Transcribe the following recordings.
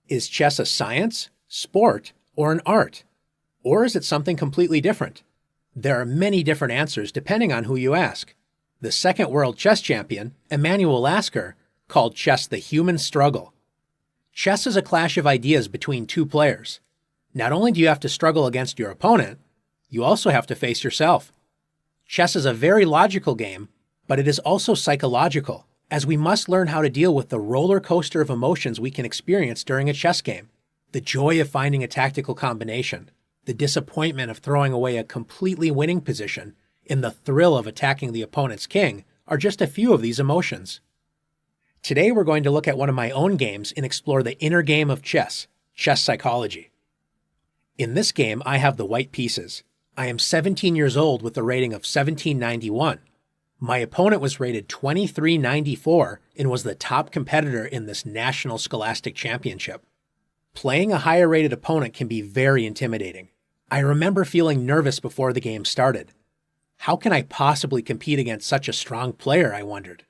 Is chess a science, sport, or an art? Or is it something completely different? There are many different answers depending on who you ask. The second world chess champion, Emanuel Lasker, called chess the human struggle. Chess is a clash of ideas between two players. Not only do you have to struggle against your opponent, you also have to face yourself. Chess is a very logical game, but it is also psychological, as we must learn how to deal with the roller coaster of emotions we can experience during a chess game. The joy of finding a tactical combination, the disappointment of throwing away a completely winning position, and the thrill of attacking the opponent's king are just a few of these emotions. Today we're going to look at one of my own games and explore the inner game of chess psychology. In this game, I have the white pieces. I am 17 years old with a rating of 1791. My opponent was rated 2394 and was the top competitor in this national scholastic championship. Playing a higher rated opponent can be very intimidating. I remember feeling nervous before the game started. How can I possibly compete against such a strong player, I wondered.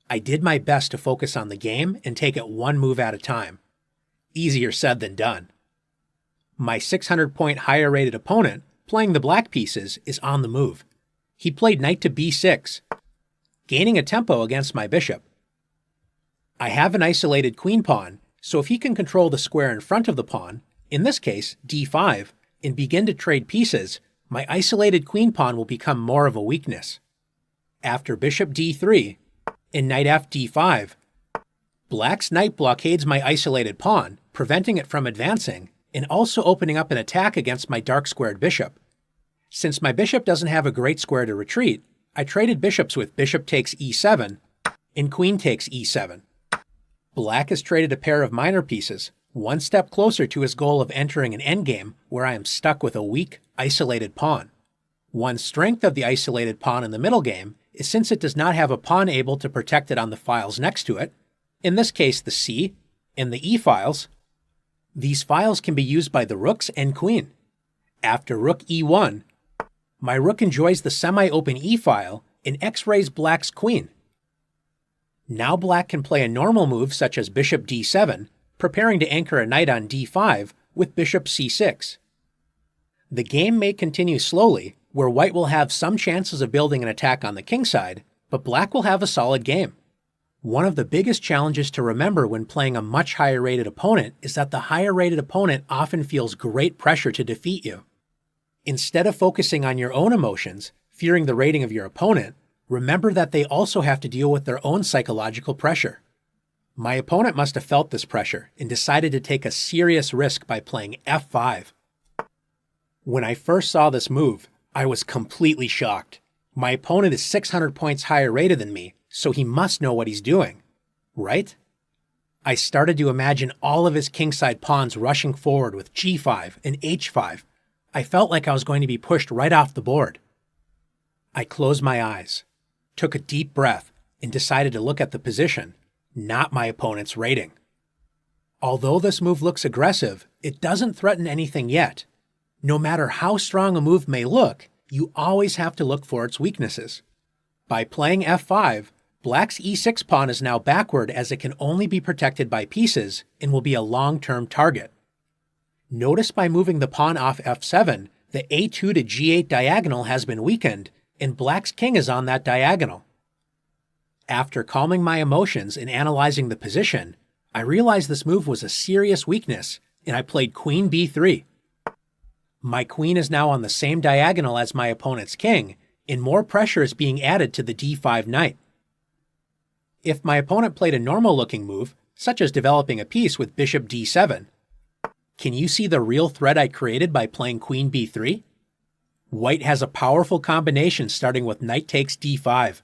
I did my best to focus on the game and take it one move at a time. Easier said than done. My 600-point higher rated opponent, playing the black pieces, is on the move. He played knight to b6, gaining a tempo against my bishop. I have an isolated queen pawn, so if he can control the square in front of the pawn, in this case d5, and begin to trade pieces, my isolated queen pawn will become more of a weakness. After bishop d3 and knight f d5, black's knight blockades my isolated pawn, preventing it from advancing, and also opening up an attack against my dark-squared bishop. Since my bishop doesn't have a great square to retreat, I traded bishops with bishop takes e7 and queen takes e7. Black has traded a pair of minor pieces, one step closer to his goal of entering an endgame where I am stuck with a weak, isolated pawn. One strength of the isolated pawn in the middle game is since it does not have a pawn able to protect it on the files next to it, in this case the c and the e files. These files can be used by the rooks and queen. After rook e1, my rook enjoys the semi-open e-file and x-rays black's queen. Now black can play a normal move such as bishop d7, preparing to anchor a knight on d5 with bishop c6. The game may continue slowly, where white will have some chances of building an attack on the king side, but black will have a solid game. One of the biggest challenges to remember when playing a much higher rated opponent is that the higher rated opponent often feels great pressure to defeat you. Instead of focusing on your own emotions, fearing the rating of your opponent, remember that they also have to deal with their own psychological pressure. My opponent must have felt this pressure and decided to take a serious risk by playing f5. When I first saw this move, I was completely shocked. My opponent is 600 points higher rated than me, so he must know what he's doing, right? I started to imagine all of his kingside pawns rushing forward with g5 and h5. I felt like I was going to be pushed right off the board. I closed my eyes, took a deep breath, and decided to look at the position, not my opponent's rating. Although this move looks aggressive, it doesn't threaten anything yet. No matter how strong a move may look, you always have to look for its weaknesses. By playing f5, black's e6 pawn is now backward as it can only be protected by pieces and will be a long-term target. Notice by moving the pawn off f7, the a2 to g8 diagonal has been weakened, and black's king is on that diagonal. After calming my emotions and analyzing the position, I realized this move was a serious weakness, and I played queen b3. My queen is now on the same diagonal as my opponent's king, and more pressure is being added to the d5 knight. If my opponent played a normal-looking move, such as developing a piece with bishop d7, can you see the real threat I created by playing queen b3? White has a powerful combination starting with knight takes d5.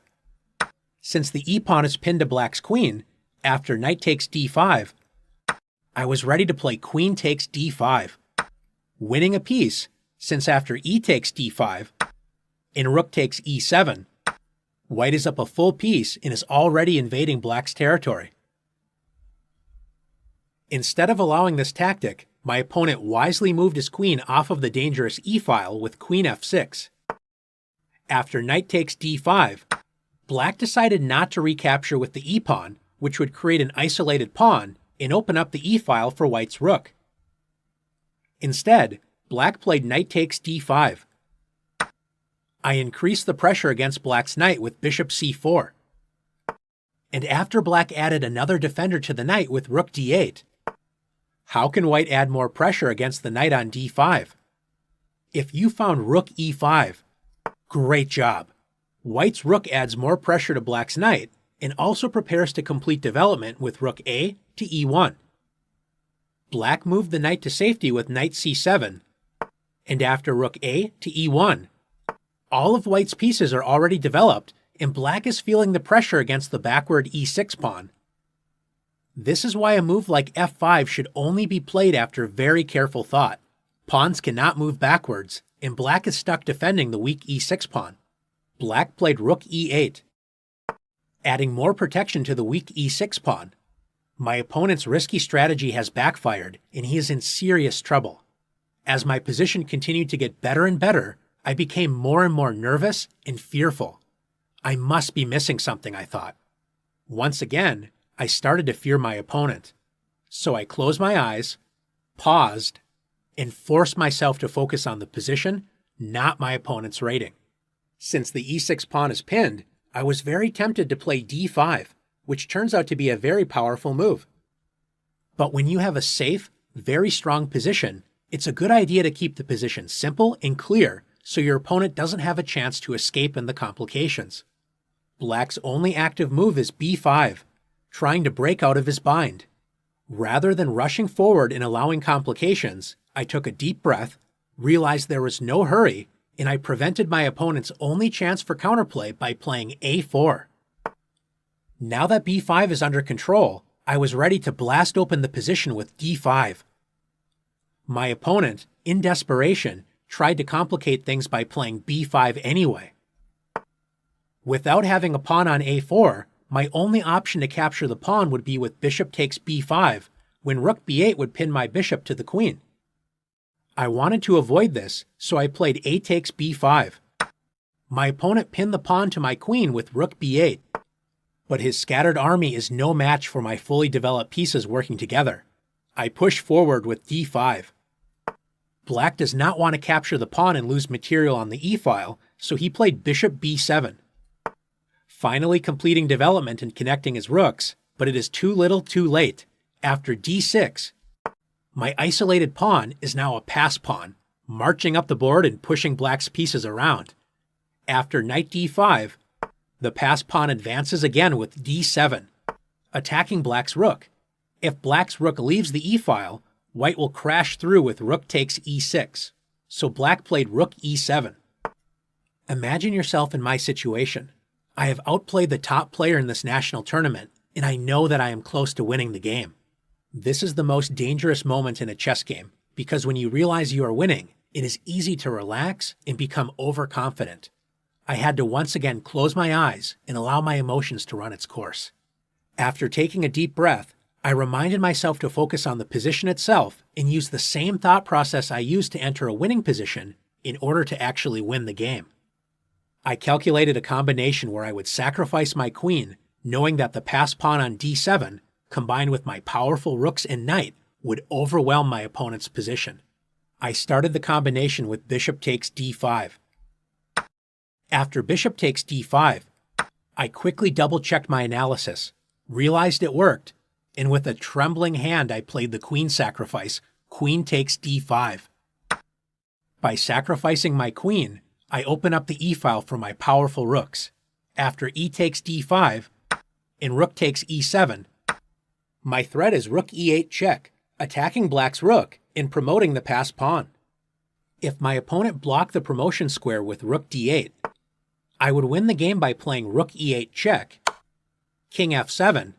Since the e-pawn is pinned to black's queen, after knight takes d5, I was ready to play queen takes d5, winning a piece, since after e takes d5 and rook takes e7, white is up a full piece and is already invading black's territory. Instead of allowing this tactic, my opponent wisely moved his queen off of the dangerous e-file with queen f6. After knight takes d5, black decided not to recapture with the e-pawn, which would create an isolated pawn, and open up the e-file for white's rook. Instead, black played knight takes d5. I increased the pressure against black's knight with bishop c4. And after black added another defender to the knight with rook d8, how can white add more pressure against the knight on d5? If you found rook e5, great job. White's rook adds more pressure to black's knight and also prepares to complete development with rook a to e1. Black moved the knight to safety with knight c7, and after rook a to e1, all of white's pieces are already developed and black is feeling the pressure against the backward e6 pawn. This is why a move like f5 should only be played after very careful thought. Pawns cannot move backwards, and black is stuck defending the weak e6 pawn. Black played rook e8, adding more protection to the weak e6 pawn. My opponent's risky strategy has backfired, and he is in serious trouble. As my position continued to get better and better, I became more and more nervous and fearful. I must be missing something, I thought. Once again, I started to fear my opponent. So I closed my eyes, paused, and forced myself to focus on the position, not my opponent's rating. Since the e6 pawn is pinned, I was very tempted to play d5, which turns out to be a very powerful move. But when you have a safe, very strong position, it's a good idea to keep the position simple and clear so your opponent doesn't have a chance to escape in the complications. Black's only active move is b5, trying to break out of his bind. Rather than rushing forward and allowing complications, I took a deep breath, realized there was no hurry, and I prevented my opponent's only chance for counterplay by playing a4. Now that b5 is under control, I was ready to blast open the position with d5. My opponent, in desperation, tried to complicate things by playing b5 anyway. Without having a pawn on a4, my only option to capture the pawn would be with bishop takes b5, when rook b8 would pin my bishop to the queen. I wanted to avoid this, so I played a takes b5. My opponent pinned the pawn to my queen with rook b8, but his scattered army is no match for my fully developed pieces working together. I push forward with d5. Black does not want to capture the pawn and lose material on the e-file, so he played bishop b7. Finally completing development and connecting his rooks, but it is too little too late. After d6, my isolated pawn is now a pass pawn, marching up the board and pushing black's pieces around. After knight d5, the pass pawn advances again with d7, attacking black's rook. If black's rook leaves the e-file, white will crash through with rook takes e6, so black played rook e7. Imagine yourself in my situation. I have outplayed the top player in this national tournament, and I know that I am close to winning the game. This is the most dangerous moment in a chess game, because when you realize you are winning, it is easy to relax and become overconfident. I had to once again close my eyes and allow my emotions to run its course. After taking a deep breath, I reminded myself to focus on the position itself and use the same thought process I used to enter a winning position in order to actually win the game. I calculated a combination where I would sacrifice my queen, knowing that the pass pawn on d7, combined with my powerful rooks and knight, would overwhelm my opponent's position. I started the combination with bishop takes d5. After bishop takes d5, I quickly double-checked my analysis, realized it worked, and with a trembling hand I played the queen sacrifice, queen takes d5. By sacrificing my queen, I open up the e-file for my powerful rooks. After e takes d5 and rook takes e7, my threat is rook e8 check, attacking black's rook and promoting the pass pawn. If my opponent blocked the promotion square with rook d8, I would win the game by playing rook e8 check, king f7,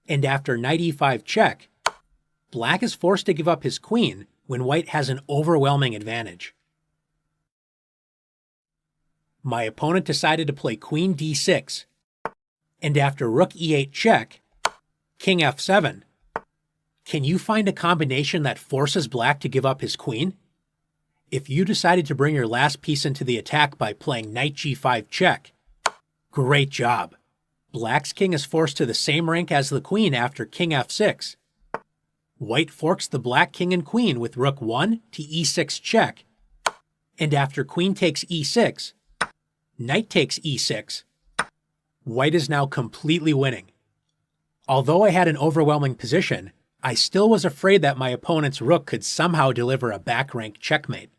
and after knight e5 check, black is forced to give up his queen when white has an overwhelming advantage. My opponent decided to play queen d6, and after rook e8 check, king f7. Can you find a combination that forces black to give up his queen? If you decided to bring your last piece into the attack by playing knight g5 check, great job. Black's king is forced to the same rank as the queen after king f6, White forks the black king and queen with rook 1 to e6 check, and after queen takes e6, knight takes e6. White is now completely winning. Although I had an overwhelming position, I still was afraid that my opponent's rook could somehow deliver a back-rank checkmate.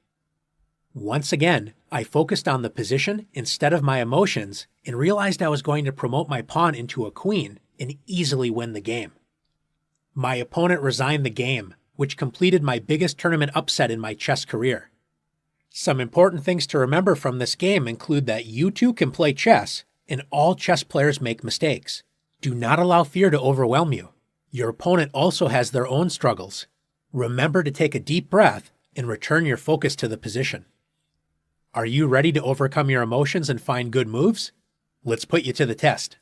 Once again, I focused on the position instead of my emotions and realized I was going to promote my pawn into a queen and easily win the game. My opponent resigned the game, which completed my biggest tournament upset in my chess career. Some important things to remember from this game include that you too can play chess, and all chess players make mistakes. Do not allow fear to overwhelm you. Your opponent also has their own struggles. Remember to take a deep breath and return your focus to the position. Are you ready to overcome your emotions and find good moves? Let's put you to the test.